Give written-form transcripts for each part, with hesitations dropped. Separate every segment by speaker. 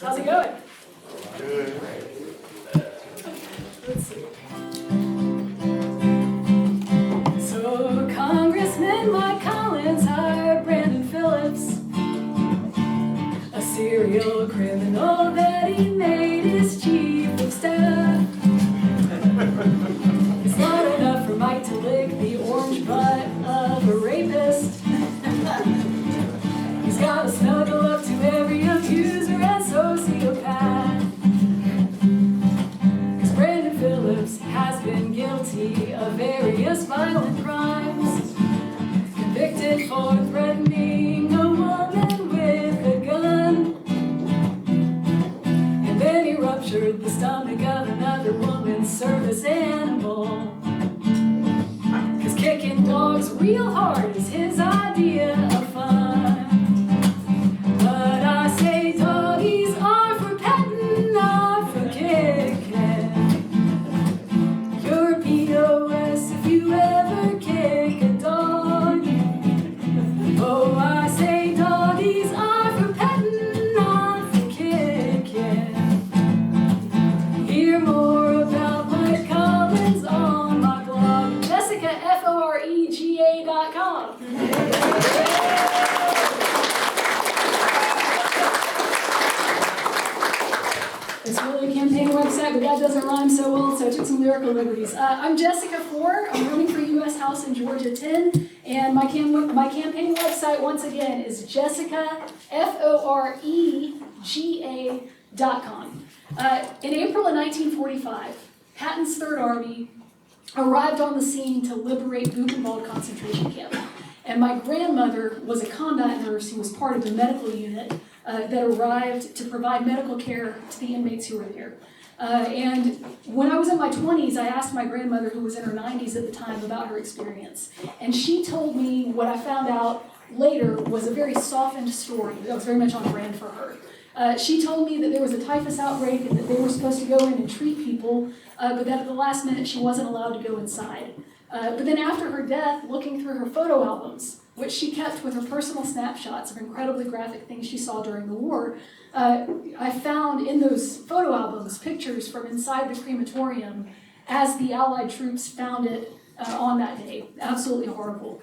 Speaker 1: How's it going?
Speaker 2: Good.
Speaker 1: Let's see. So Congressman Mike Collins hired Brandon Phillips, a serial criminal that he made his chief of staff. It's not enough for Mike to lick the orange butt of a rapist. He's gotta snuggle up to every abuser and sociopath. Cause Brandon Phillips has been guilty of various violent crimes, convicted for threatening a woman with a gun, and then he ruptured the stomach of another woman's service animal. Cause kicking dogs real hard is his idea of fun. But I say doggies are for petting, not for kicking. You're POS if you ever kick a dog. Oh, I say doggies are for petting, not for kicking. Hear more about Mike Collins on my blog, JessicaForegA.com. It's really a campaign website, but that doesn't rhyme so well, so I took some lyrical liberties. I'm Jessica Fore. I'm running for U.S. House in Georgia 10, and my campaign website, once again, is JessicaForegA.com. In April of 1945, Patton's Third Army arrived on the scene to liberate Buchenwald concentration camp. And my grandmother was a combat nurse who was part of the medical unit that arrived to provide medical care to the inmates who were there. And when I was in my 20s, I asked my grandmother, who was in her 90s at the time, about her experience. And she told me what I found out later was a very softened story that was very much on brand for her. She told me that there was a typhus outbreak and that they were supposed to go in and treat people, but that at the last minute she wasn't allowed to go inside. But then after her death, looking through her photo albums, which she kept with her personal snapshots of incredibly graphic things she saw during the war, I found in those photo albums pictures from inside the crematorium as the Allied troops found it on that day. Absolutely horrible.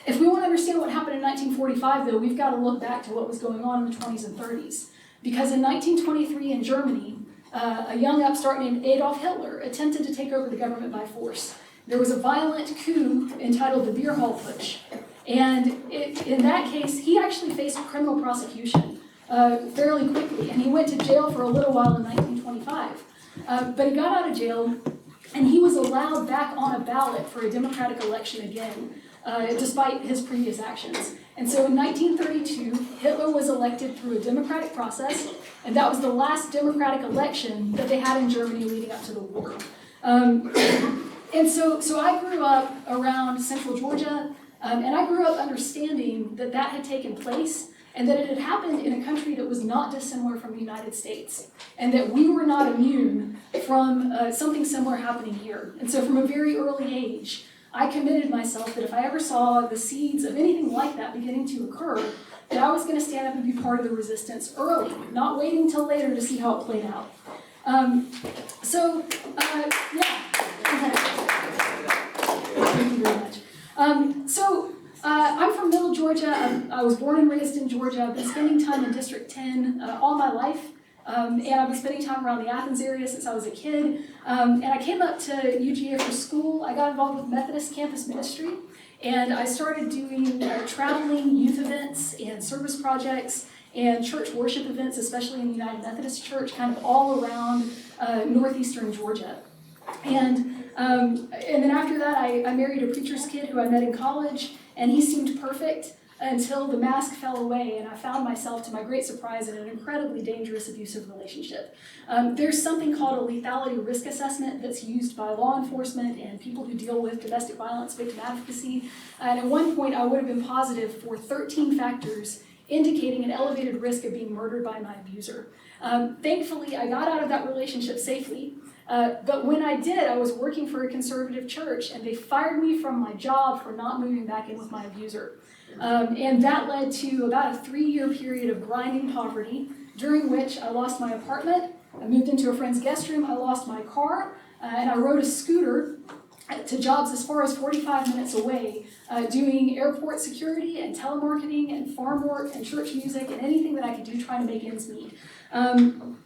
Speaker 1: If we want to understand what happened in 1945, though, we've got to look back to what was going on in the 20s and 30s. Because in 1923 in Germany, a young upstart named Adolf Hitler attempted to take over the government by force. There was a violent coup entitled the Beer Hall Putsch. And in that case, he actually faced criminal prosecution fairly quickly. And he went to jail for a little while in 1925. But he got out of jail, and he was allowed back on a ballot for a democratic election again, despite his previous actions. And so in 1932, Hitler was elected through a democratic process, and that was the last democratic election that they had in Germany leading up to the war. And so I grew up around central Georgia, and I grew up understanding that that had taken place, and that it had happened in a country that was not dissimilar from the United States, and that we were not immune from something similar happening here. And so from a very early age, I committed myself that if I ever saw the seeds of anything like that beginning to occur, that I was going to stand up and be part of the resistance early, not waiting until later to see how it played out. Yeah. Thank you very much. I'm from Middle Georgia. I was born and raised in Georgia. I've been spending time in District 10 all my life. And I've been spending time around the Athens area since I was a kid. And I came up to UGA for school. I got involved with Methodist campus ministry, and I started doing traveling youth events and service projects and church worship events, especially in the United Methodist Church, kind of all around northeastern Georgia. And then after that, I married a preacher's kid who I met in college, and he seemed perfect until the mask fell away, and I found myself, to my great surprise, in an incredibly dangerous abusive relationship. There's something called a lethality risk assessment that's used by law enforcement and people who deal with domestic violence victim advocacy. And at one point, I would have been positive for 13 factors indicating an elevated risk of being murdered by my abuser. Thankfully, I got out of that relationship safely. But when I did, I was working for a conservative church, and they fired me from my job for not moving back in with my abuser. And that led to about a 3-year period of grinding poverty, during which I lost my apartment, I moved into a friend's guest room, I lost my car, and I rode a scooter to jobs as far as 45 minutes away, doing airport security and telemarketing and farm work and church music and anything that I could do trying to make ends meet. And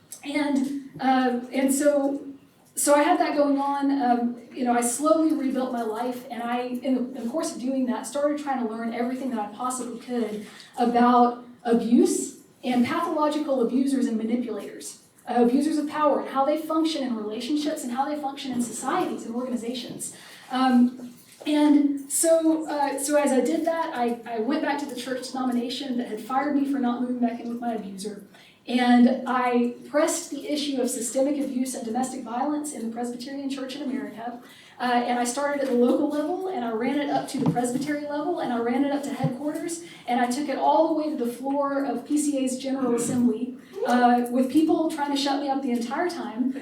Speaker 1: so I had that going on. I slowly rebuilt my life, and in the course of doing that, started trying to learn everything that I possibly could about abuse and pathological abusers and manipulators. Abusers of power, and how they function in relationships and how they function in societies and organizations. So as I did that, I went back to the church denomination that had fired me for not moving back in with my abuser. And I pressed the issue of systemic abuse and domestic violence in the Presbyterian Church in America. And I started at the local level, and I ran it up to the presbytery level, and I ran it up to headquarters, and I took it all the way to the floor of PCA's General Assembly, with people trying to shut me up the entire time.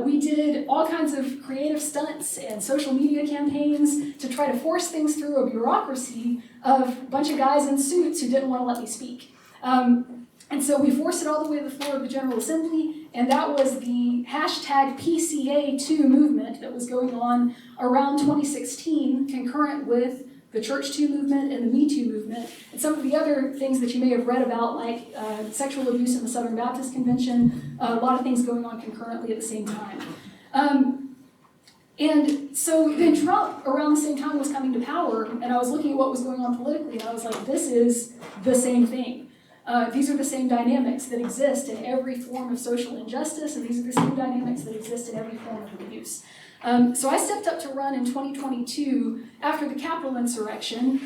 Speaker 1: We did all kinds of creative stunts and social media campaigns to try to force things through a bureaucracy of a bunch of guys in suits who didn't want to let me speak. And so we forced it all the way to the floor of the General Assembly, and that was the hashtag PCA2 movement that was going on around 2016, concurrent with the Church 2 movement and the Me Too movement, and some of the other things that you may have read about, like sexual abuse in the Southern Baptist Convention, a lot of things going on concurrently at the same time. And so then Trump, around the same time, was coming to power, and I was looking at what was going on politically, and I was like, this is the same thing. These are the same dynamics that exist in every form of social injustice, and these are the same dynamics that exist in every form of abuse. So I stepped up to run in 2022 after the Capitol insurrection,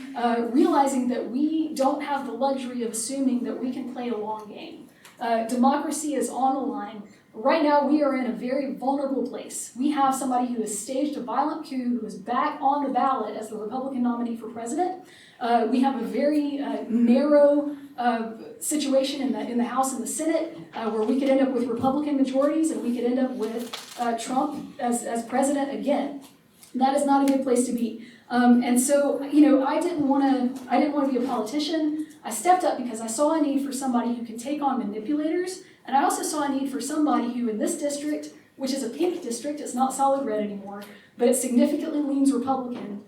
Speaker 1: realizing that we don't have the luxury of assuming that we can play a long game. Democracy is on the line. Right now, we are in a very vulnerable place. We have somebody who has staged a violent coup, who is back on the ballot as the Republican nominee for president. We have a very narrow situation in the House and the Senate, where we could end up with Republican majorities, and we could end up with Trump as president again. That is not a good place to be. And so, I didn't want to be a politician. I stepped up because I saw a need for somebody who can take on manipulators, and I also saw a need for somebody who, in this district, which is a pink district, it's not solid red anymore, but it significantly leans Republican.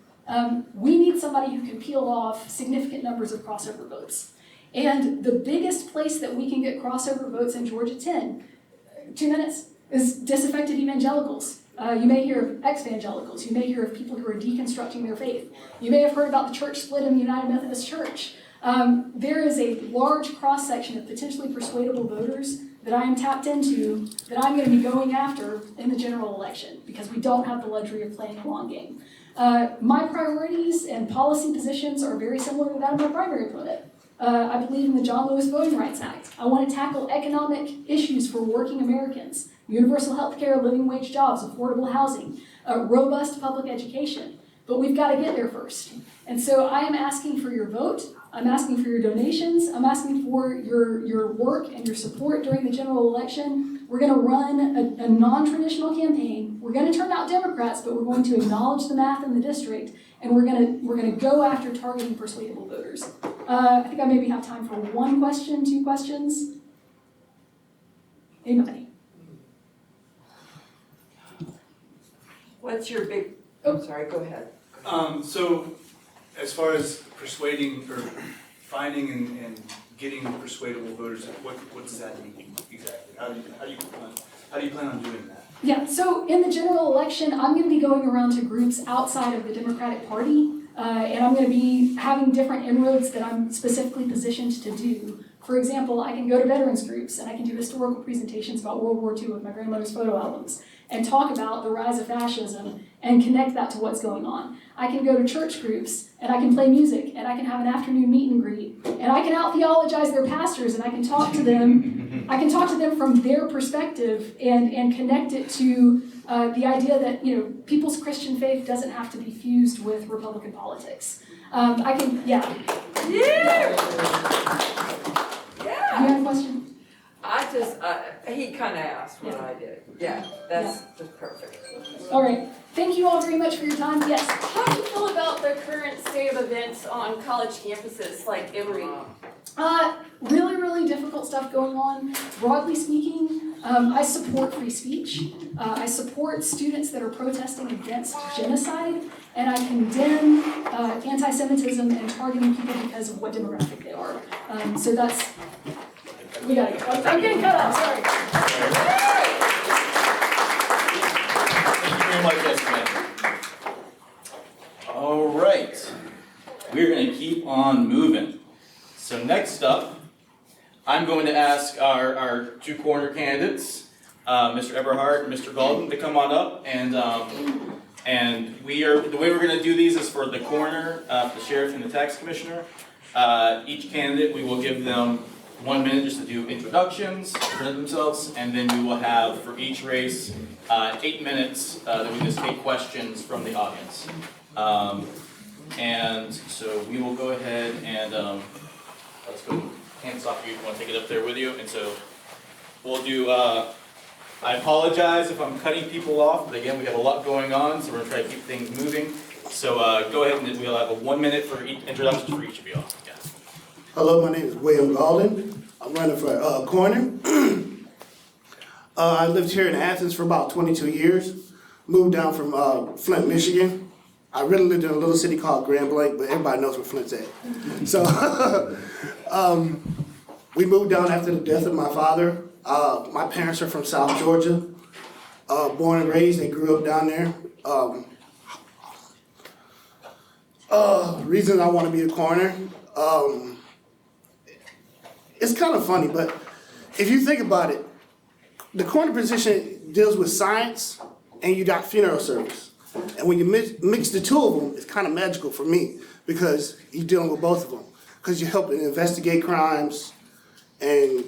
Speaker 1: We need somebody who can peel off significant numbers of crossover votes. And the biggest place that we can get crossover votes in Georgia 2 minutes, is disaffected evangelicals. You may hear of ex-evangelicals. You may hear of people who are deconstructing their faith. You may have heard about the church split in the United Methodist Church. There is a large cross-section of potentially persuadable voters that I am tapped into, that I'm going to be going after in the general election, because we don't have the luxury of playing a long game. My priorities and policy positions are very similar to that of my primary opponent. I believe in the John Lewis Voting Rights Act. I want to tackle economic issues for working Americans, universal health care, living wage jobs, affordable housing, robust public education. But we've got to get there first. And so I am asking for your vote. I'm asking for your donations. I'm asking for your work and your support during the general election. We're going to run a non-traditional campaign. We're going to turn out Democrats, but we're going to acknowledge the math in the district, and we're going to go after targeting persuadable voters. I think I maybe have time for one question, 2 questions. Anybody?
Speaker 2: What's your big? Oh, sorry. Go ahead.
Speaker 3: So, as far as persuading or finding and getting persuadable voters, what does that mean exactly? How do you plan on doing that?
Speaker 1: Yeah, so in the general election, I'm going to be going around to groups outside of the Democratic Party, and I'm going to be having different inroads that I'm specifically positioned to do. For example, I can go to veterans groups, and I can do historical presentations about World War II with my grandmother's photo albums, and talk about the rise of fascism, and connect that to what's going on. I can go to church groups, and I can play music, and I can have an afternoon meet and greet, and I can out-theologize their pastors, and I can talk to them. I can talk to them from their perspective and connect it to the idea that people's Christian faith doesn't have to be fused with Republican politics. Yeah. You have a question?
Speaker 2: He kind of asked what I did. Yeah, that's perfect.
Speaker 1: All right. Thank you all very much for your time. Yes.
Speaker 4: How do you feel about the current state of events on college campuses like Emory?
Speaker 1: Really, really difficult stuff going on. Broadly speaking, I support free speech. I support students that are protesting against genocide, and I condemn anti-Semitism and targeting people because of what demographic they are. So that's, we gotta go. I'm getting cut off, sorry.
Speaker 5: Thank you very much, Jessica. All right, we're gonna keep on moving. So next up, I'm going to ask our two coroner candidates, Mr. Eberhart and Mr. Gaulden, to come on up, and the way we're going to do these is for the coroner, the sheriff, and the tax commissioner. Each candidate, we will give them 1 minute just to do introductions, present themselves, and then we will have for each race 8 minutes that we just take questions from the audience. And so we will go ahead and let's go. Hands off you if you want to take it up there with you. And so we'll do, I apologize if I'm cutting people off, but again, we have a lot going on, so we're going to try to keep things moving. So go ahead and we'll have a 1 minute for each introduction for each of you all. Yeah.
Speaker 6: Hello, my name is William Gaulden. I'm running for coroner. I lived here in Athens for about 22 years. Moved down from Flint, Michigan. I really lived in a little city called Grand Blanc, but everybody knows where Flint's at. So we moved down after the death of my father. My parents are from South Georgia. Born and raised, they grew up down there. Reason I want to be a coroner. It's kind of funny, but if you think about it, the coroner position deals with science and you got funeral service. And when you mix the two of them, it's kind of magical for me because you're dealing with both of them. Because you help investigate crimes and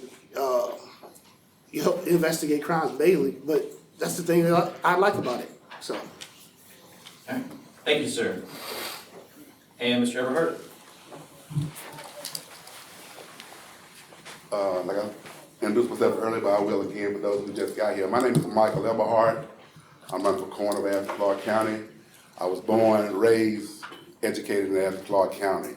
Speaker 6: you help investigate crimes daily. But that's the thing that I like about it. So.
Speaker 5: All right. Thank you, sir. And Mr. Eberhart.
Speaker 7: Like I introduced myself earlier, but I will again for those who just got here. My name is Michael Eberhart. I'm running for coroner of Athens-Clarke County. I was born and raised, educated in Athens-Clarke County.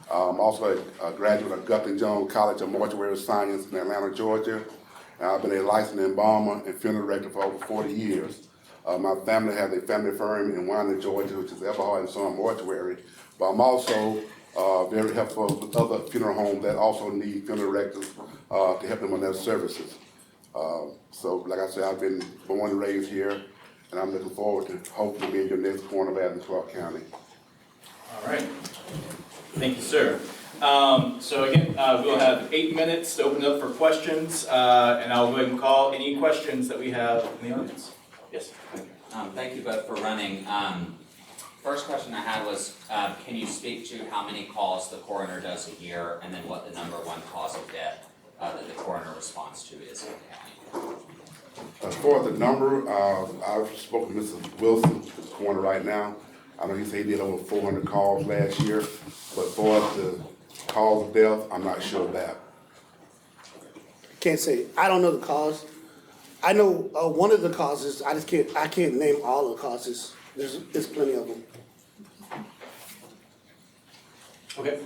Speaker 7: I'm also a graduate of Guthrie Jones College of Mortuary Science in Atlanta, Georgia. And I've been a licensed embalmer and funeral director for over 40 years. My family has a family firm in Winder, Georgia, which is Eberhart and Son Mortuary. But I'm also very helpful with other funeral homes that also need funeral directors to help them on their services. So, like I said, I've been born and raised here, and I'm looking forward to hopefully being your next coroner of Athens-Clarke County.
Speaker 5: All right. Thank you, sir. So again, we'll have 8 minutes to open up for questions, and I'll go ahead and call any questions that we have in the audience. Yes.
Speaker 8: Thank you both for running. First question I had was, can you speak to how many calls the coroner does a year, and then what the #1 cause of death that the coroner responds to is in the county?
Speaker 7: As far as the number, I've spoken to Mr. Wilson, who's the coroner right now. I know he said he did over 400 calls last year, but for the cause of death, I'm not sure of that.
Speaker 6: Can't say. I don't know the cause. I know one of the causes. I can't name all the causes. There's plenty of them.
Speaker 5: Okay.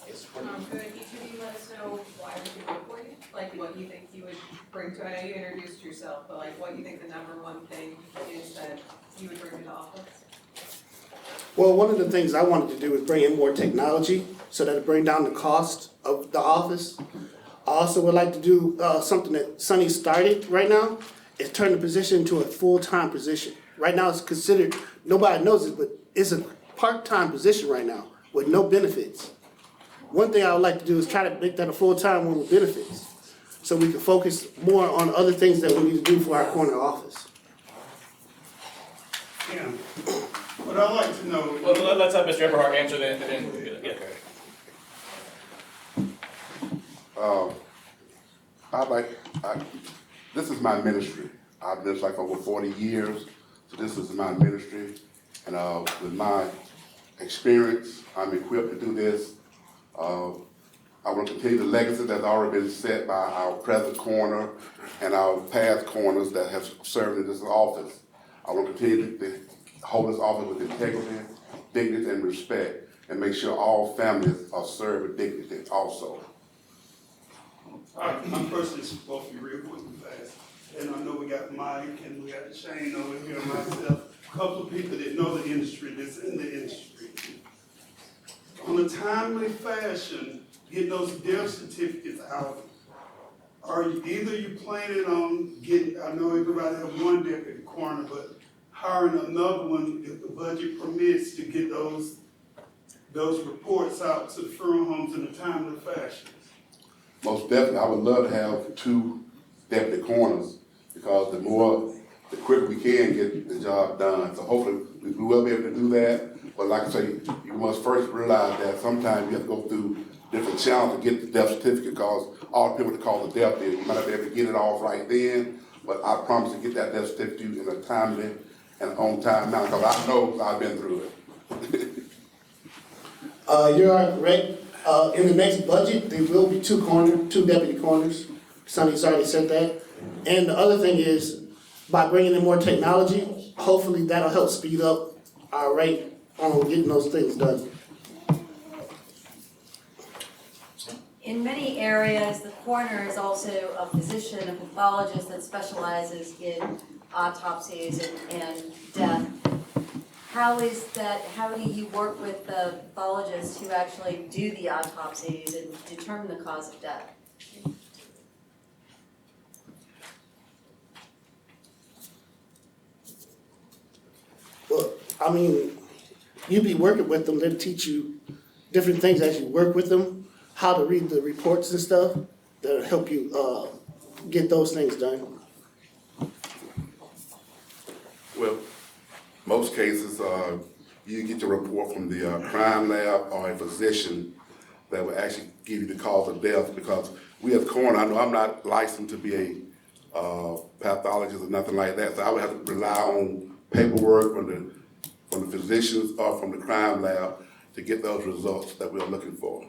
Speaker 5: Yes.
Speaker 9: Could each of you let us know why we should vote for you? Like what you think you would bring to, I know you introduced yourself, but like what you think the #1 thing is that you would bring to the office?
Speaker 6: Well, one of the things I wanted to do is bring in more technology so that it bring down the cost of the office. I also would like to do something that Sonny started right now, is turn the position into a full-time position. Right now it's considered, nobody knows it, but it's a part-time position right now with no benefits. One thing I would like to do is try to make that a full-time one with benefits, so we can focus more on other things that we need to do for our corner office.
Speaker 10: Yeah, but I'd like to know.
Speaker 5: Well, let's have Mr. Eberhart answer that, and then we'll do it. Yeah.
Speaker 7: This is my ministry. I've been like over 40 years, so this is my ministry. And with my experience, I'm equipped to do this. I want to continue the legacy that's already been set by our present coroner and our past coroners that have served in this office. I want to continue to hold this office with integrity, dignity, and respect, and make sure all families are served with dignity also.
Speaker 10: I'm personally supposed to be real quick and fast. And I know we got Mike and we got Shane over here and myself, a couple of people that know the industry, that's in the industry. On a timely fashion, getting those death certificates out. Are you, either you planning on getting, I know everybody have one deputy coroner, but hiring another one if the budget permits to get those reports out to the funeral homes in a timely fashion?
Speaker 7: Most definitely, I would love to have 2 deputy coroners, because the quicker we can get the job done. So hopefully we will be able to do that. But like I say, you must first realize that sometimes you have to go through different channels to get the death certificate, because all the people that call the death bill, you might not be able to get it off right then, but I promise to get that death certificate in a timely and on time now, because I know I've been through it.
Speaker 6: You're right. In the next budget, there will be 2 deputy coroners. Sonny's already said that. And the other thing is, by bringing in more technology, hopefully that'll help speed up our rate on getting those things done.
Speaker 11: In many areas, the coroner is also a physician, a pathologist that specializes in autopsies and death. How do you work with the pathologists who actually do the autopsies and determine the cause of death?
Speaker 6: Well, I mean, you be working with them, they'll teach you different things as you work with them, how to read the reports and stuff, that'll help you get those things done.
Speaker 7: Well, most cases, you get your report from the crime lab or a physician that will actually give you the cause of death, because we as coroner, I know I'm not licensed to be a pathologist or nothing like that, so I would have to rely on paperwork from the physicians or from the crime lab to get those results that we're looking for.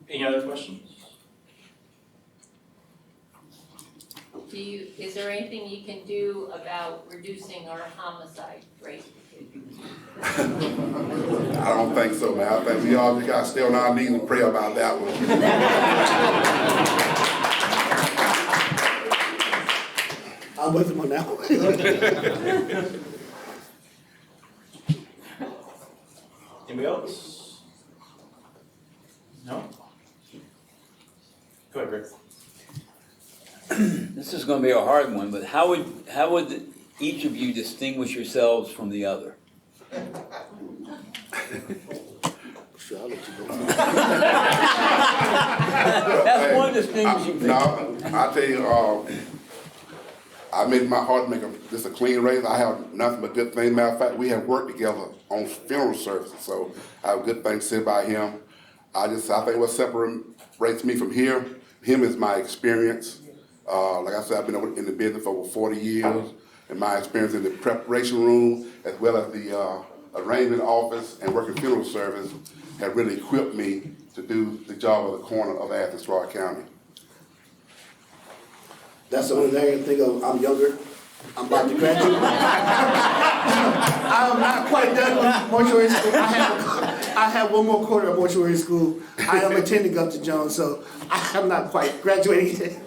Speaker 5: Any other questions?
Speaker 12: Is there anything you can do about reducing our homicide rate?
Speaker 7: I don't think so, man. I think we all just gotta stay on our knees and pray about that one.
Speaker 6: I'm with him on that one.
Speaker 5: Anybody else? No? Go ahead, Greg.
Speaker 13: This is going to be a hard one, but how would each of you distinguish yourselves from the other?
Speaker 6: Sure, I'll let you go.
Speaker 13: That's one distinguishing thing.
Speaker 7: No, I tell you, I made my heart make just a clean race. I have nothing but good things. Matter of fact, we have worked together on funeral services, so I have good things to say about him. I think what separates me from him is my experience. Like I said, I've been in the business for over 40 years, and my experience in the preparation room, as well as the arrangement office and working funeral service, have really equipped me to do the job of the coroner of Athens-Clarke County.
Speaker 6: That's the only thing I can think of. I'm younger. I'm about to graduate. I'm not quite done with mortuary school. I have one more quarter of mortuary school. I am attending up to Jones, so I'm not quite graduating yet.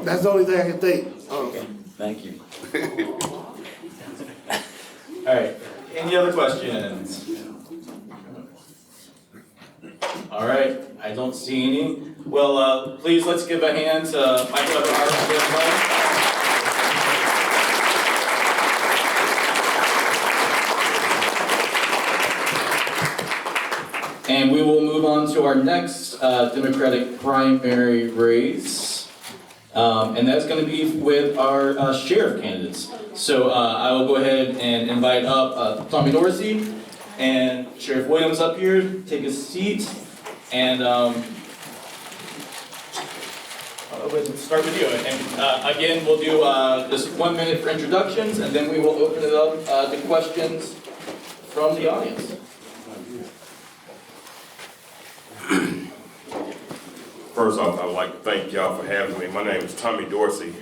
Speaker 6: That's the only thing I can think.
Speaker 13: Okay, thank you.
Speaker 5: All right, any other questions? All right, I don't see any. Well, please let's give a hand to Michael Eberhart. And we will move on to our next Democratic primary race. And that's going to be with our sheriff candidates. So I will go ahead and invite up Tommy Dorsey and Sheriff Williams up here. Take a seat. And we'll start with you. And again, we'll do just 1 minute for introductions, and then we will open it up to questions from the audience.
Speaker 14: First off, I would like to thank y'all for having me. My name is Tommy Dorsey.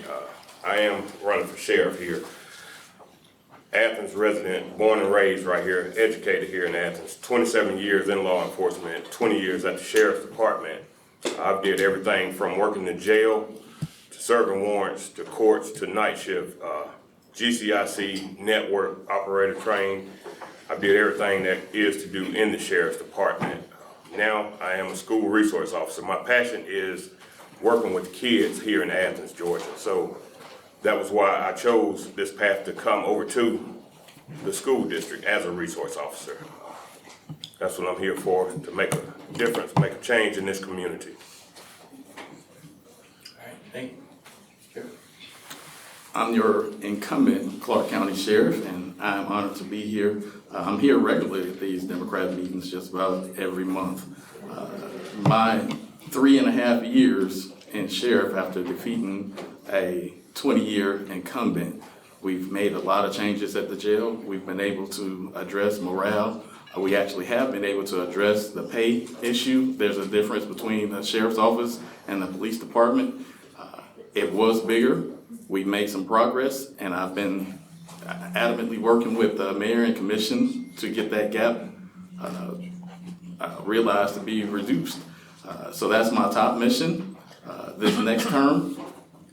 Speaker 14: I am running for sheriff here. Athens resident, born and raised right here, educated here in Athens, 27 years in law enforcement, 20 years at the sheriff's department. I've did everything from working in jail, to serving warrants, to courts, to night shift, GCIC, network, operator trained. I did everything that is to do in the sheriff's department. Now I am a school resource officer. My passion is working with kids here in Athens, Georgia. So that was why I chose this path to come over to the school district as a resource officer. That's what I'm here for, to make a difference, make a change in this community.
Speaker 5: All right, thank you.
Speaker 15: I'm your incumbent Clarke County Sheriff, and I'm honored to be here. I'm here regularly at these Democrat meetings just about every month. My 3.5 years in sheriff after defeating a 20-year incumbent, we've made a lot of changes at the jail. We've been able to address morale. We actually have been able to address the pay issue. There's a difference between the sheriff's office and the police department. It was bigger. We've made some progress, and I've been adamantly working with the mayor and commission to get that gap realized to be reduced. So that's my top mission. This next term,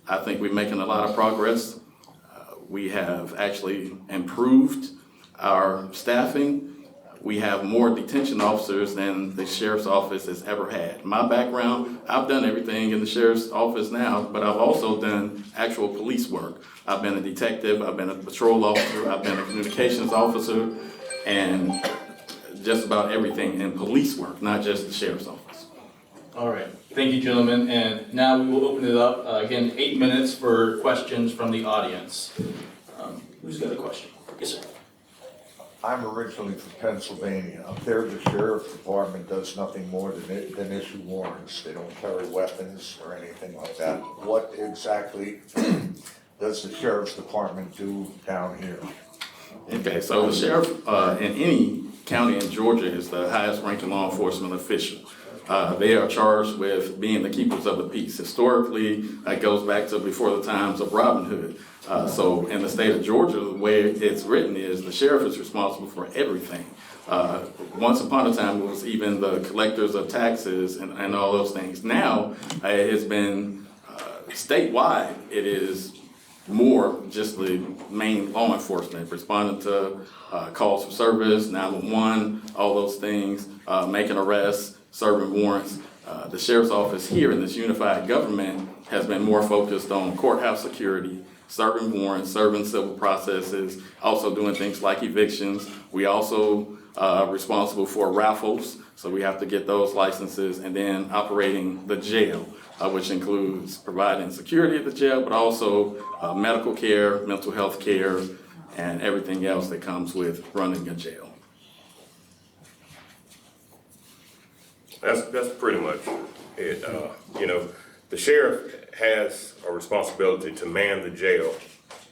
Speaker 15: I think we're making a lot of progress. We have actually improved our staffing. We have more detention officers than the sheriff's office has ever had. My background, I've done everything in the sheriff's office now, but I've also done actual police work. I've been a detective, I've been a patrol officer, I've been a communications officer, and just about everything in police work, not just the sheriff's office.
Speaker 5: All right, thank you, gentlemen, and now we will open it up, again, 8 minutes for questions from the audience. Who's got a question? Yes, sir.
Speaker 16: I'm originally from Pennsylvania. Up there, the sheriff's department does nothing more than issue warrants. They don't carry weapons or anything like that. What exactly does the sheriff's department do down here?
Speaker 15: Okay, so the sheriff in any county in Georgia is the highest ranking law enforcement official. They are charged with being the keepers of the peace. Historically, that goes back to before the times of Robin Hood. So in the state of Georgia, the way it's written is the sheriff is responsible for everything. Once upon a time, it was even the collectors of taxes and all those things. Now, it's been statewide, it is more just the main law enforcement, responding to calls for service, 911, all those things, making arrests, serving warrants. The sheriff's office here in this unified government has been more focused on courthouse security, serving warrants, serving civil processes, also doing things like evictions. We also responsible for raffles, so we have to get those licenses, and then operating the jail, which includes providing security at the jail, but also medical care, mental health care, and everything else that comes with running a jail.
Speaker 14: That's pretty much it. You know, the sheriff has a responsibility to man the jail,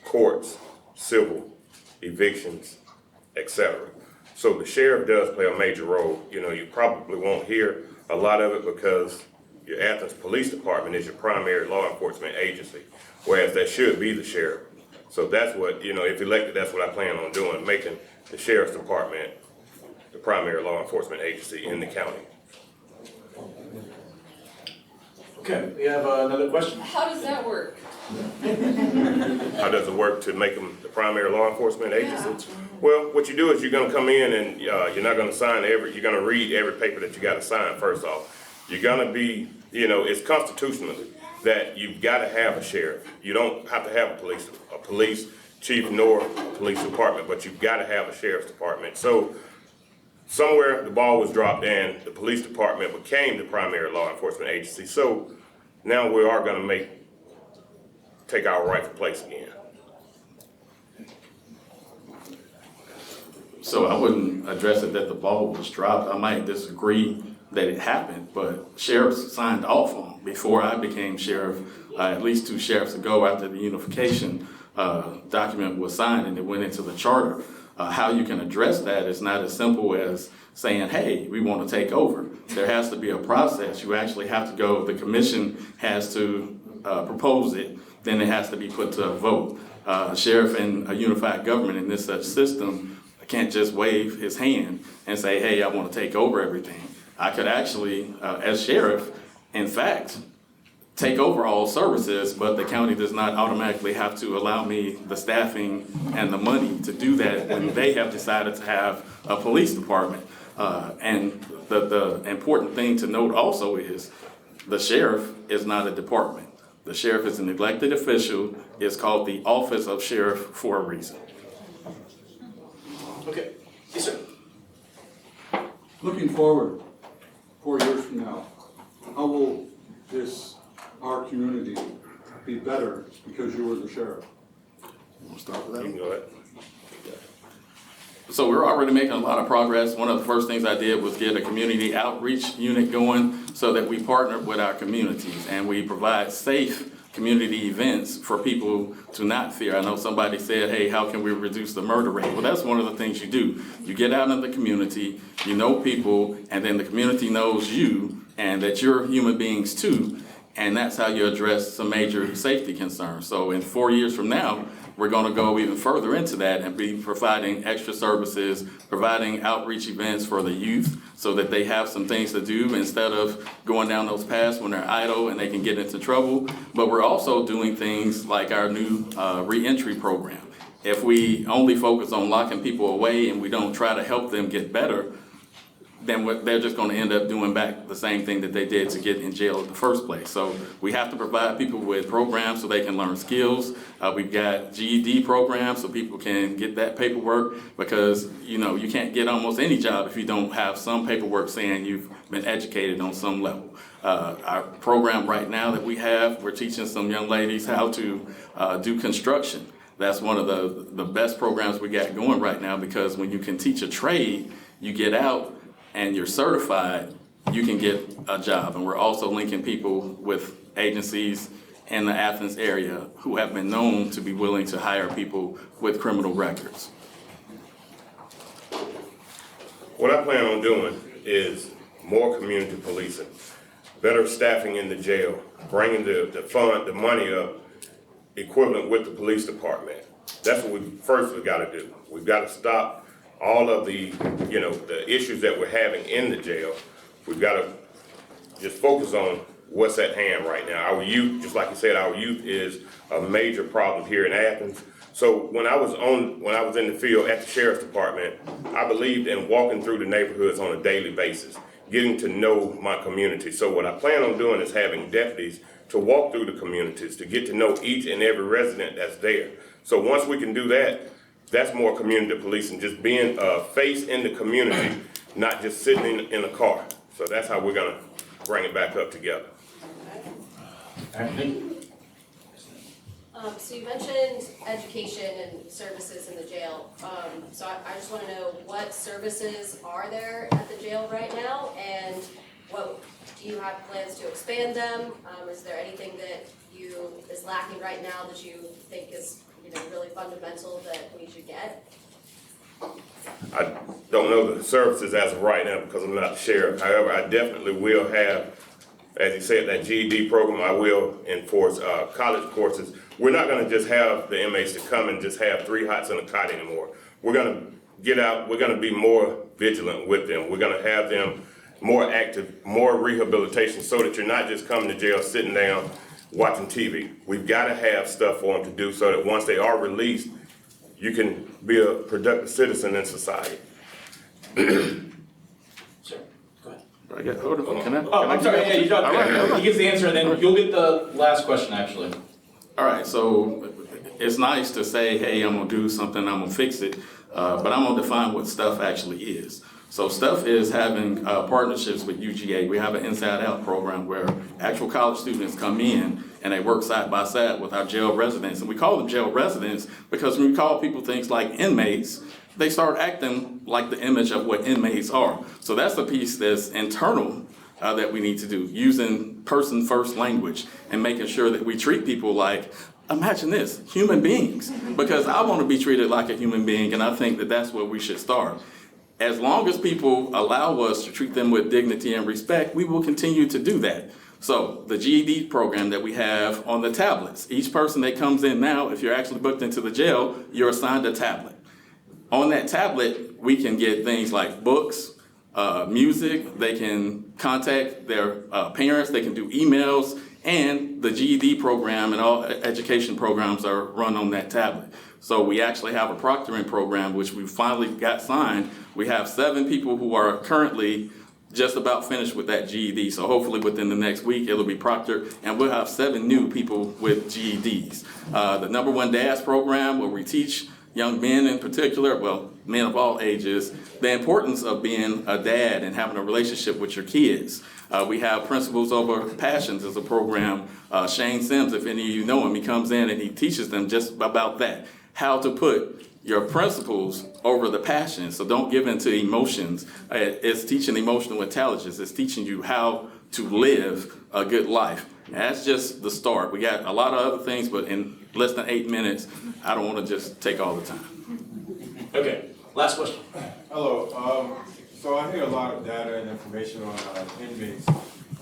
Speaker 14: courts, civil, evictions, etc. So the sheriff does play a major role. You know, you probably won't hear a lot of it because your Athens Police Department is your primary law enforcement agency, whereas that should be the sheriff. So that's what, you know, if elected, that's what I plan on doing, making the sheriff's department the primary law enforcement agency in the county.
Speaker 5: Okay, we have another question.
Speaker 4: How does that work?
Speaker 14: How does it work to make them the primary law enforcement agency? Well, what you do is you're gonna come in and you're not gonna sign you're gonna read every paper that you gotta sign first off. You're gonna be, you know, it's constitutional that you've gotta have a sheriff. You don't have to have a police chief nor a police department, but you've gotta have a sheriff's department. So somewhere the ball was dropped and the police department became the primary law enforcement agency. So now we are gonna take our rightful place again.
Speaker 15: So I wouldn't address it that the ball was dropped. I might disagree that it happened, but sheriffs signed off on before I became sheriff, at least 2 sheriffs ago after the unification document was signed and it went into the charter. How you can address that is not as simple as saying, hey, we want to take over. There has to be a process. You actually have to go, the commission has to propose it, then it has to be put to a vote. A sheriff in a unified government in this such system can't just wave his hand and say, hey, I want to take over everything. I could actually, as sheriff, in fact, take over all services, but the county does not automatically have to allow me the staffing and the money to do that when they have decided to have a police department. And the important thing to note also is the sheriff is not a department. The sheriff is an elected official. It's called the Office of Sheriff for a reason.
Speaker 5: Okay, yes, sir.
Speaker 17: Looking forward, 4 years from now, how will our community be better because you were the sheriff?
Speaker 15: We'll start with that.
Speaker 14: You can go ahead.
Speaker 15: So we're already making a lot of progress. One of the first things I did was get a community outreach unit going so that we partner with our communities and we provide safe community events for people to not fear. I know somebody said, hey, how can we reduce the murder rate? Well, that's one of the things you do. You get out in the community, you know people, and then the community knows you and that you're human beings too. And that's how you address some major safety concerns. So in 4 years from now, we're going to go even further into that and be providing extra services, providing outreach events for the youth so that they have some things to do instead of going down those paths when they're idle and they can get into trouble. But we're also doing things like our new reentry program. If we only focus on locking people away and we don't try to help them get better, then they're just going to end up doing back the same thing that they did to get in jail in the first place. So we have to provide people with programs so they can learn skills. We've got GED programs so people can get that paperwork because, you know, you can't get almost any job if you don't have some paperwork saying you've been educated on some level. Our program right now that we have, we're teaching some young ladies how to do construction. That's one of the best programs we got going right now because when you can teach a trade, you get out and you're certified, you can get a job. And we're also linking people with agencies in the Athens area who have been known to be willing to hire people with criminal records.
Speaker 14: What I plan on doing is more community policing, better staffing in the jail, bringing the money up equivalent with the police department. That's what we've got to do. We've got to stop all of the, the issues that we're having in the jail. We've got to just focus on what's at hand right now. Our youth, just like you said, our youth is a major problem here in Athens. So when I was in the field at the sheriff's department, I believed in walking through the neighborhoods on a daily basis, getting to know my community. So what I plan on doing is having deputies to walk through the communities, to get to know each and every resident that's there. So once we can do that, that's more community policing, just being a face in the community, not just sitting in a car. So that's how we're gonna bring it back up together.
Speaker 18: So you mentioned education and services in the jail. So I just want to know what services are there at the jail right now, and what do you have plans to expand them? Is there anything that is lacking right now that you think is really fundamental that we should get?
Speaker 14: I don't know the services as of right now because I'm not the sheriff. However, I definitely will have, as you said, that GED program. I will enforce college courses. We're not going to just have the inmates to come and just have 3 hots and a cot anymore. We're going to get out. We're going to be more vigilant with them. We're going to have them more active, more rehabilitation, so that you're not just coming to jail sitting down watching TV. We've got to have stuff for them to do so that once they are released, you can be a productive citizen in society.
Speaker 5: Sure, go ahead.
Speaker 15: I'm
Speaker 5: sorry, yeah, you don't. He gives the answer and then you'll get the last question actually.
Speaker 15: All right, so it's nice to say, hey, I'm gonna do something, I'm gonna fix it, but I'm gonna define what stuff actually is. So stuff is having partnerships with UGA. We have an Inside Out program where actual college students come in and they work side by side with our jail residents. And we call them jail residents because when we call people things like inmates, they start acting like the image of what inmates are. So that's the piece that's internal that we need to do, using person first language and making sure that we treat people like, imagine this, human beings, because I want to be treated like a human being, and I think that that's where we should start. as long as people allow us to treat them with dignity and respect, we will continue to do that. So the GED program that we have on the tablets, each person that comes in now, if you're actually booked into the jail, you're assigned a tablet. On that tablet, we can get things like books, music, they can contact their parents, they can do emails, and the GED program and all education programs are run on that tablet. So we actually have a proctoring program, which we finally got signed. We have 7 people who are currently just about finished with that GED. So hopefully within the next week, it'll be proctored, and we'll have 7 new people with GEDs. The number 1 DAS program, where we teach young men in particular, well, men of all ages, the importance of being a dad and having a relationship with your kids. We have Principles Over Passions as a program. Shane Sims, if any of you know him, he comes in and he teaches them just about that, how to put your principles over the passions. So don't give in to emotions. It's teaching emotional intelligence. It's teaching you how to live a good life. And that's just the start. We got a lot of other things, but in less than 8 minutes, I don't want to just take all the time.
Speaker 5: Okay, last question.
Speaker 19: Hello. So I hear a lot of data and information on inmates.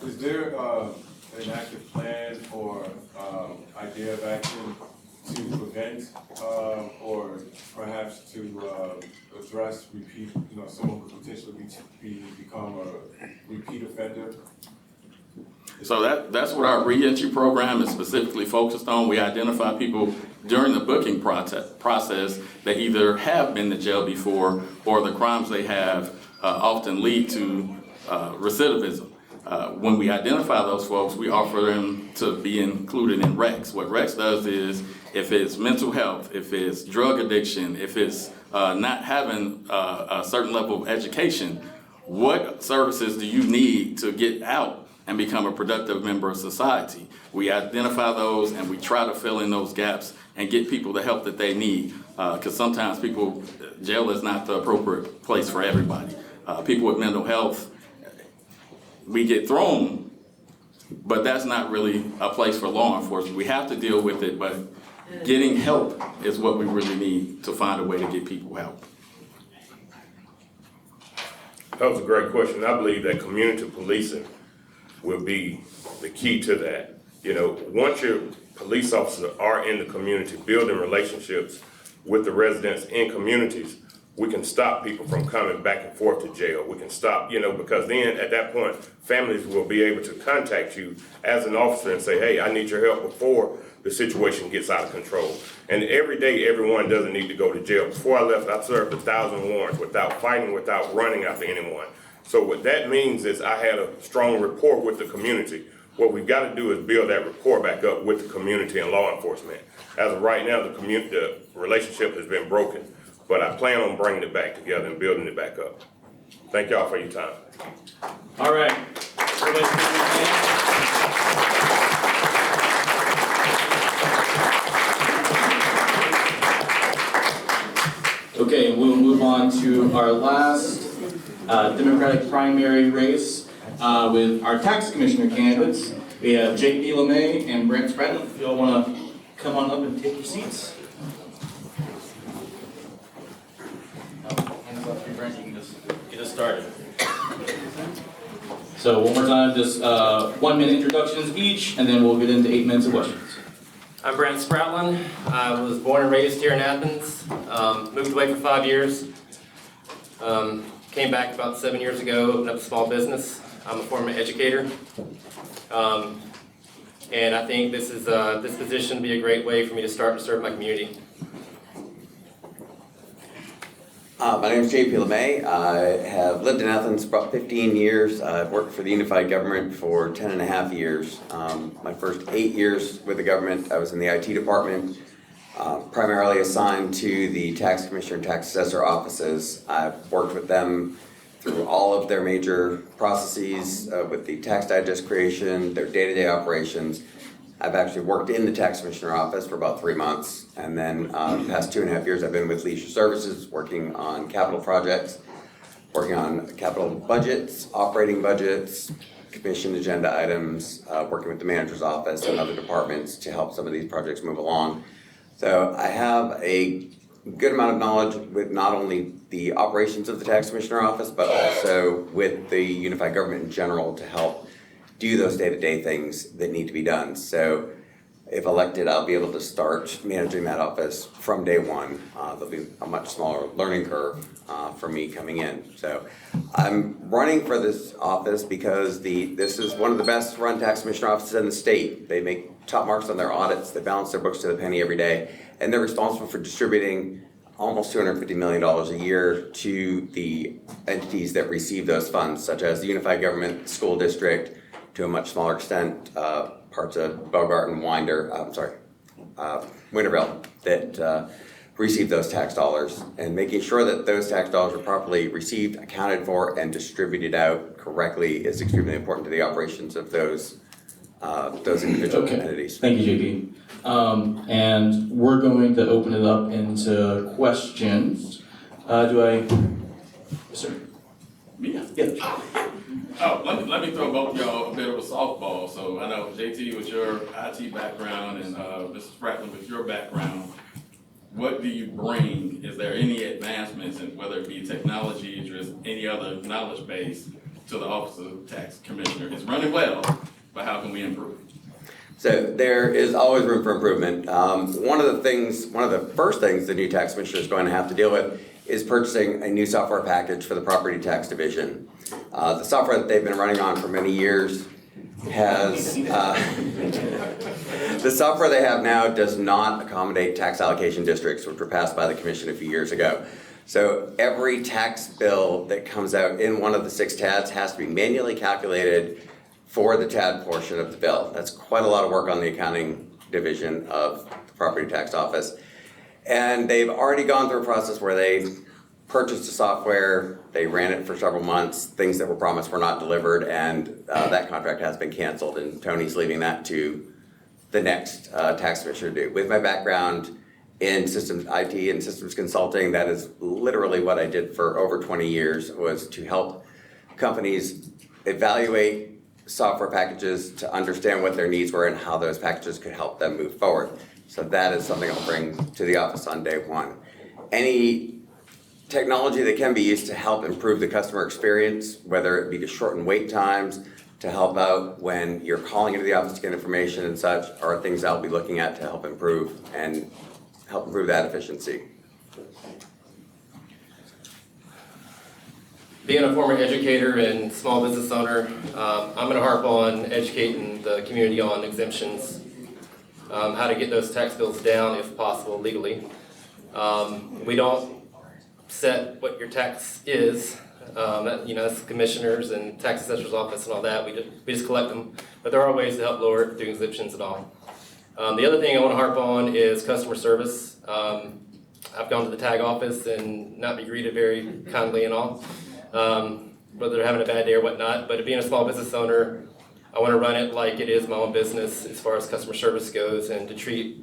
Speaker 19: Is there an active plan or idea of action to prevent or perhaps to address repeat, someone who potentially become a repeat offender?
Speaker 15: So that's what our re-entry program is specifically focused on. We identify people during the booking process that either have been to jail before or the crimes they have often lead to recidivism. When we identify those folks, we offer them to be included in REX. What REX does is, if it's mental health, if it's drug addiction, if it's not having a certain level of education, what services do you need to get out and become a productive member of society? We identify those and we try to fill in those gaps and get people the help that they need. Because sometimes jail is not the appropriate place for everybody. People with mental health, we get thrown, but that's not really a place for law enforcement. We have to deal with it, but getting help is what we really need to find a way to get people help.
Speaker 14: That was a great question. I believe that community policing will be the key to that. Once your police officers are in the community, building relationships with the residents in communities, we can stop people from coming back and forth to jail. We can stop, because then at that point, families will be able to contact you as an officer and say, hey, I need your help before the situation gets out of control. And every day, everyone doesn't need to go to jail. Before I left, I served 1,000 warrants without fighting, without running after anyone. So what that means is I had a strong rapport with the community. What we've got to do is build that rapport back up with the community and law enforcement. As of right now, the relationship has been broken, but I plan on bringing it back together and building it back up. Thank y'all for your time.
Speaker 5: All right. Okay, we'll move on to our last Democratic primary race with our tax commissioner candidates. We have J.P. Lemay and Brant Spratlin. If y'all want to come on up and take your seats. Hands up to Brant, you can just get us started. So one more time, just 1 minute introductions each, and then we'll get into 8 minutes of questions.
Speaker 20: I'm Brant Spratlin. I was born and raised here in Athens. Moved away for 5 years. Came back about 7 years ago, opened up a small business. I'm a former educator. And I think this position will be a great way for me to start to serve my community.
Speaker 21: My name is J.P. Lemay. I have lived in Athens for about 15 years. I've worked for the unified government for 10 and a half years. My first 8 years with the government, I was in the IT department, primarily assigned to the tax commissioner and tax assessor offices. I've worked with them through all of their major processes with the tax digest creation, their day-to-day operations. I've actually worked in the tax commissioner office for about 3 months, and then the past 2.5 years I've been with Leisure Services, working on capital projects, working on capital budgets, operating budgets, commission agenda items, working with the manager's office and other departments to help some of these projects move along. So I have a good amount of knowledge with not only the operations of the tax commissioner office, but also with the unified government in general to help do those day-to-day things that need to be done. So if elected, I'll be able to start managing that office from day one. There'll be a much smaller learning curve for me coming in. So I'm running for this office because this is one of the best run tax commissioner offices in the state. They make top marks on their audits, they balance their books to the penny every day, and they're responsible for distributing almost $250 million a year to the entities that receive those funds, such as the unified government, school district, to a much smaller extent, parts of Bogart and Winterville that receive those tax dollars, and making sure that those tax dollars are properly received, accounted for, and distributed out correctly is extremely important to the operations of those individual entities.
Speaker 5: Thank you, JP. And we're going to open it up into questions. Yes, sir. Yeah.
Speaker 15: Oh, let me throw both of y'all a bit of a softball. So I know JT with your IT background and Mr. Spratlin with your background, what do you bring? Is there any advancements in whether it be technologies or any other knowledge base to the Office of Tax Commissioner? It's running well, but how can we improve?
Speaker 21: So there is always room for improvement. One of the first things the new tax commissioner is going to have to deal with is purchasing a new software package for the property tax division. The software that they've been running on for many years has, the software they have now does not accommodate tax allocation districts, which were passed by the commission a few years ago. So every tax bill that comes out in one of the 6 TADs has to be manually calculated for the TAD portion of the bill. That's quite a lot of work on the accounting division of the property tax office. And they've already gone through a process where they purchased the software, they ran it for several months, things that were promised were not delivered, and that contract has been canceled, and Tony's leaving that to the next tax commissioner to do. With my background in systems IT and systems consulting, that is literally what I did for over 20 years, was to help companies evaluate software packages to understand what their needs were and how those packages could help them move forward. So that is something I'll bring to the office on day one. Any technology that can be used to help improve the customer experience, whether it be to shorten wait times, to help out when you're calling into the office to get information and such, are things I'll be looking at to help improve that efficiency.
Speaker 20: Being a former educator and small business owner, I'm going to harp on educating the community on exemptions, how to get those tax bills down if possible legally. We don't set what your tax is. That's commissioners and tax assessor's office and all that. We just collect them, but there are ways to help lower it through exemptions and all. The other thing I want to harp on is customer service. I've gone to the tag office and not been greeted very kindly and all. Whether they're having a bad day or whatnot, but being a small business owner, I want to run it like it is my own business as far as customer service goes, and to treat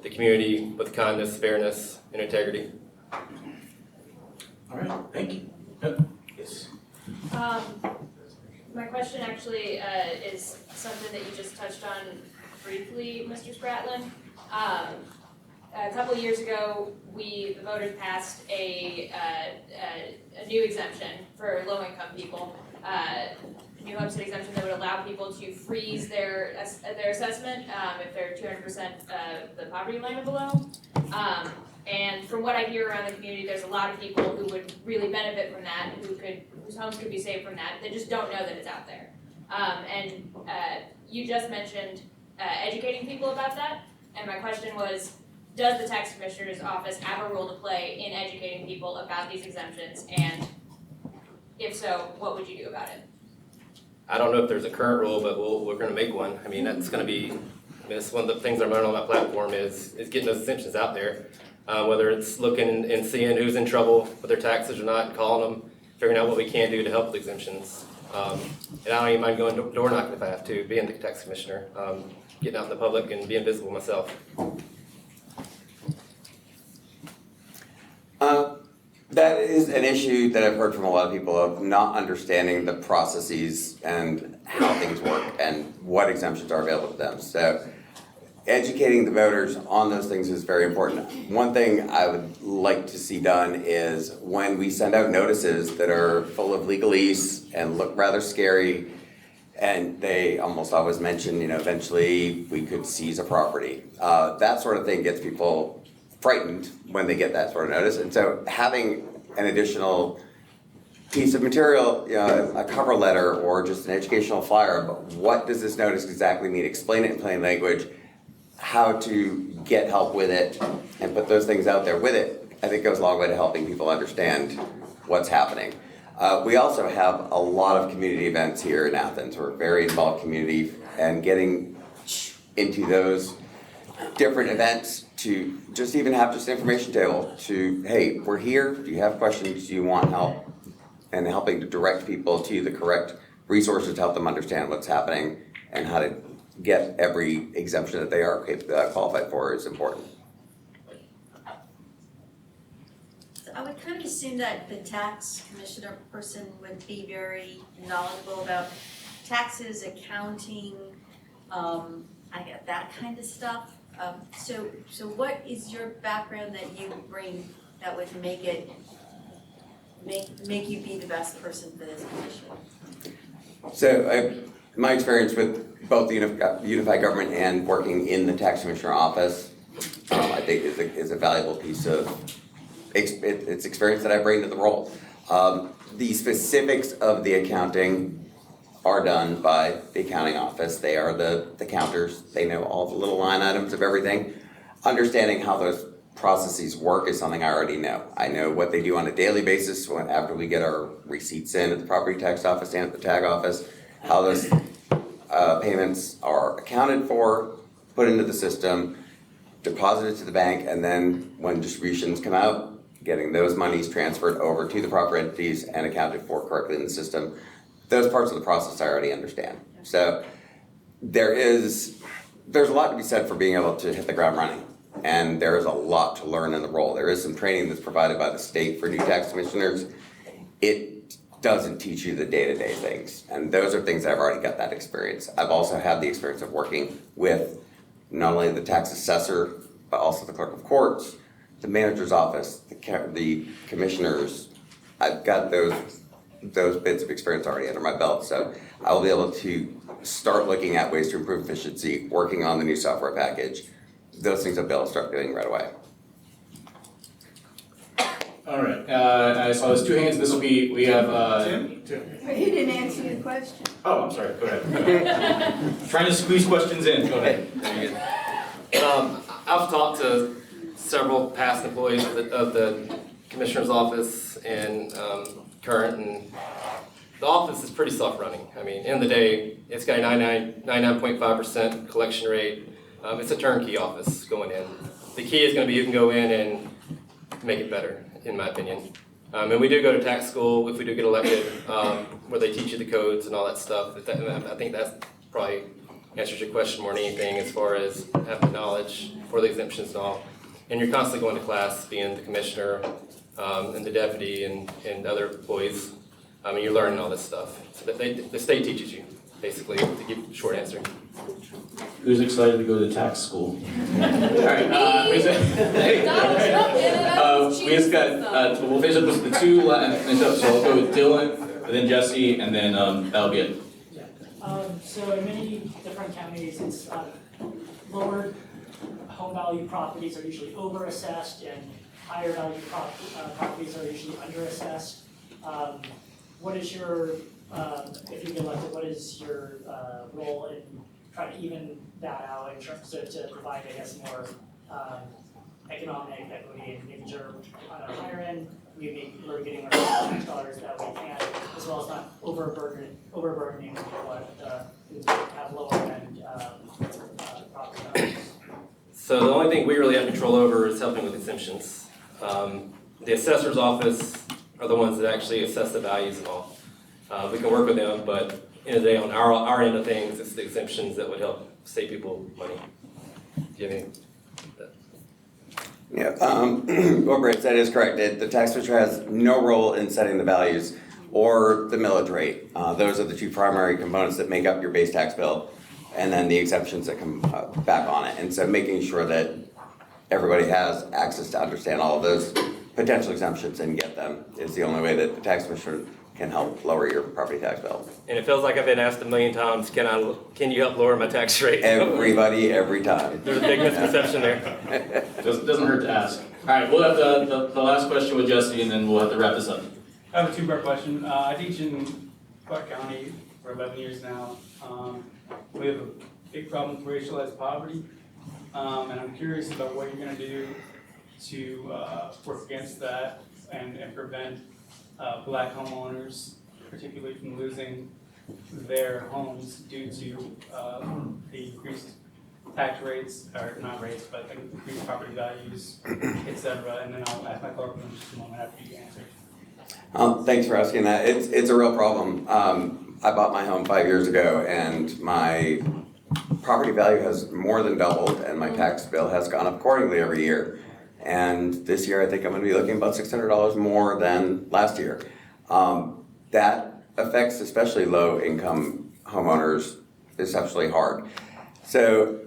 Speaker 20: the community with kindness, fairness, and integrity.
Speaker 5: All right, thank you. Yes.
Speaker 18: My question actually is something that you just touched on briefly, Mr. Spratlin. A couple of years ago, the voters passed a new exemption for low-income people, New Homestead exemption that would allow people to freeze their assessment if they're 200% the poverty line or below. And from what I hear around the community, there's a lot of people who would really benefit from that, whose homes could be saved from that. They just don't know that it's out there. And you just mentioned educating people about that, and my question was, does the tax commissioner's office have a role to play in educating people about these exemptions, and if so, what would you do about it?
Speaker 20: I don't know if there's a current rule, but we're going to make one. I mean, that's going to be, it's one of the things I'm running on my platform is getting those exemptions out there. Whether it's looking and seeing who's in trouble with their taxes or not, calling them, figuring out what we can do to help with exemptions. And I don't even mind going door knocking if I have to, being the tax commissioner, getting out in the public and being visible myself.
Speaker 21: That is an issue that I've heard from a lot of people of not understanding the processes and how things work and what exemptions are available to them. So educating the voters on those things is very important. One thing I would like to see done is when we send out notices that are full of legalese and look rather scary, and they almost always mention, eventually we could seize a property. That sort of thing gets people frightened when they get that sort of notice. And so having an additional piece of material, a cover letter or just an educational flyer, but what does this notice exactly mean? Explain it in plain language, how to get help with it, and put those things out there with it, I think goes a long way to helping people understand what's happening. We also have a lot of community events here in Athens. We're a very involved community, and getting into those different events to just even have just an information table to, hey, we're here, do you have questions, do you want help? And helping to direct people to the correct resources to help them understand what's happening and how to get every exemption that they are qualified for is important.
Speaker 11: I would kind of assume that the tax commissioner person would be very knowledgeable about taxes, accounting, I get that kind of stuff. So what is your background that you bring that would make you be the best person for this commission?
Speaker 21: So my experience with both the unified government and working in the tax commissioner office, I think is a valuable piece of it's experience that I bring to the role. The specifics of the accounting are done by the accounting office. They are the counters. They know all the little line items of everything. Understanding how those processes work is something I already know. I know what they do on a daily basis after we get our receipts in at the property tax office and at the tag office, how those payments are accounted for, put into the system, deposited to the bank, and then when distributions come out, getting those monies transferred over to the proper entities and accounted for correctly in the system. Those parts of the process I already understand. So there's a lot to be said for being able to hit the ground running. And there is a lot to learn in the role. There is some training that's provided by the state for new tax commissioners. It doesn't teach you the day-to-day things. And those are things that I've already got that experience. I've also had the experience of working with not only the tax assessor, but also the clerk of courts, the manager's office, the commissioners. I've got those bits of experience already under my belt. So I will be able to start looking at ways to improve efficiency, working on the new software package. Those things I'll be able to start doing right away.
Speaker 5: All right, I saw there's two hands. This will be, we have Tim.
Speaker 3: But he didn't answer your question.
Speaker 5: Oh, I'm sorry, go ahead. Trying to squeeze questions in, go ahead.
Speaker 20: I've talked to several past employees of the commissioner's office and current, and the office is pretty self-running. I mean, end of the day, it's got a 99.5% collection rate. It's a turnkey office going in. The key is going to be you can go in and make it better, in my opinion. And we do go to tax school if we do get elected, where they teach you the codes and all that stuff. I think that probably answers your question more than anything as far as having the knowledge for the exemptions and all. And you're constantly going to class, being the commissioner and the deputy and other employees. And you're learning all this stuff. So the state teaches you, basically, to give a short answer.
Speaker 5: Who's excited to go to tax school? All right, we just got, we'll finish up with the two, and finish up, so I'll go with Dylan, and then Jesse, and then that'll be it.
Speaker 22: So in many different counties, it's lower home value properties are usually overassessed, and higher value properties are usually underassessed. What is your, if you get elected, what is your role in trying to even that out in terms of to provide, I guess, more economic equity and making sure on a higher end we're getting our tax dollars that we can, as well as not overburdening what who have lower end property values.
Speaker 20: So the only thing we really have control over is helping with exemptions. The assessor's office are the ones that actually assess the values and all. We can work with them, but end of the day, on our end of things, it's the exemptions that would help save people money. Do you have any?
Speaker 21: Yeah, what Brant said is correct. The tax commissioner has no role in setting the values or the millage rate. Those are the two primary components that make up your base tax bill. and then the exemptions that come back on it. And so making sure that everybody has access to understand all of those potential exemptions and get them is the only way that the tax commissioner can help lower your property tax bill.
Speaker 20: And it feels like I've been asked 1,000,000 times, can you help lower my tax rate?
Speaker 21: Everybody, every time.
Speaker 20: There's a big misconception there.
Speaker 5: Doesn't hurt to ask. All right, we'll have the last question with Jesse, and then we'll have to wrap this up.
Speaker 1: I have a two-part question. I teach in Clarke County for 11 years now. We have a big problem with racialized poverty, and I'm curious about what you're going to do to work against that and prevent black homeowners, particularly from losing their homes due to the increased tax rates, or not rates, but increased property values, etc. And then I'll ask my colleague in just a moment after you answer.
Speaker 21: Thanks for asking that. It's a real problem. I bought my home 5 years ago, and my property value has more than doubled, and my tax bill has gone up accordingly every year. And this year, I think I'm going to be looking about $600 more than last year. That affects especially low-income homeowners especially hard. So,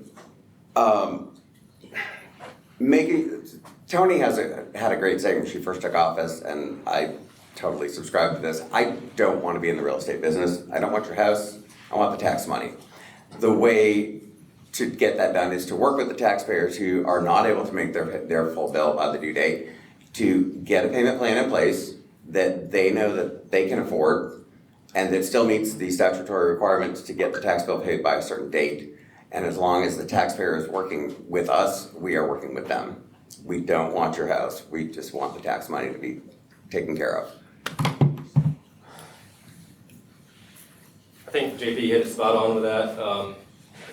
Speaker 21: Tony had a great segment when she first took office, and I totally subscribe to this. I don't want to be in the real estate business. I don't want your house. I want the tax money. The way to get that done is to work with the taxpayers who are not able to make their full bill by the due date, to get a payment plan in place that they know that they can afford and that still meets the statutory requirements to get the tax bill paid by a certain date. And as long as the taxpayer is working with us, we are working with them. We don't want your house. We just want the tax money to be taken care of.
Speaker 20: I think JP hit it spot on with that.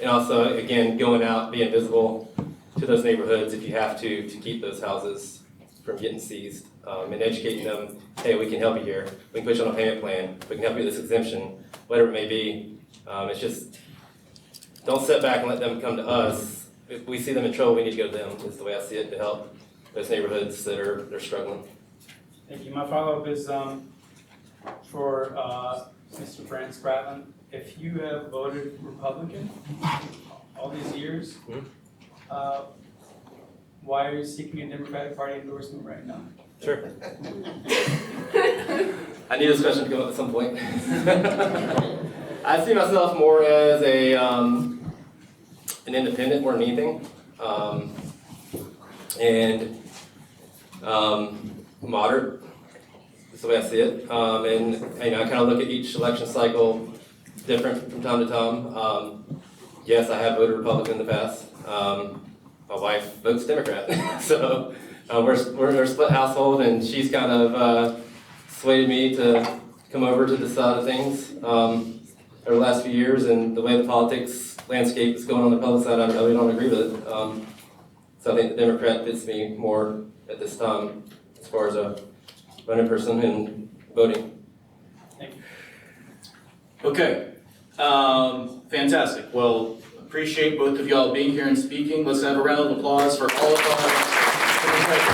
Speaker 20: And also, again, going out, being visible to those neighborhoods if you have to keep those houses from getting seized, and educating them, hey, we can help you here. We can put you on a payment plan. We can help you with this exemption, whatever it may be. It's just, don't sit back and let them come to us. If we see them in trouble, we need to go to them, is the way I see it, to help those neighborhoods that are struggling.
Speaker 1: Thank you. My follow-up is for Mr. Brant Spratlin. If you have voted Republican all these years, why are you seeking a Democratic Party endorsement right now?
Speaker 20: Sure. I knew this question would come up at some point. I see myself more as an independent more than anything, and moderate. That's the way I see it. And I kind of look at each election cycle different from time to time. Yes, I have voted Republican in the past. My wife votes Democrat, so we're a split household, and she's kind of swayed me to come over to this side of things over the last few years. And the way the politics landscape is going on the Republican side, I really don't agree with it. So I think the Democrat fits me more at this time as far as a running person and voting.
Speaker 1: Thank you.
Speaker 5: Okay, fantastic. Well, appreciate both of y'all being here and speaking. Let's have a round of applause for all of our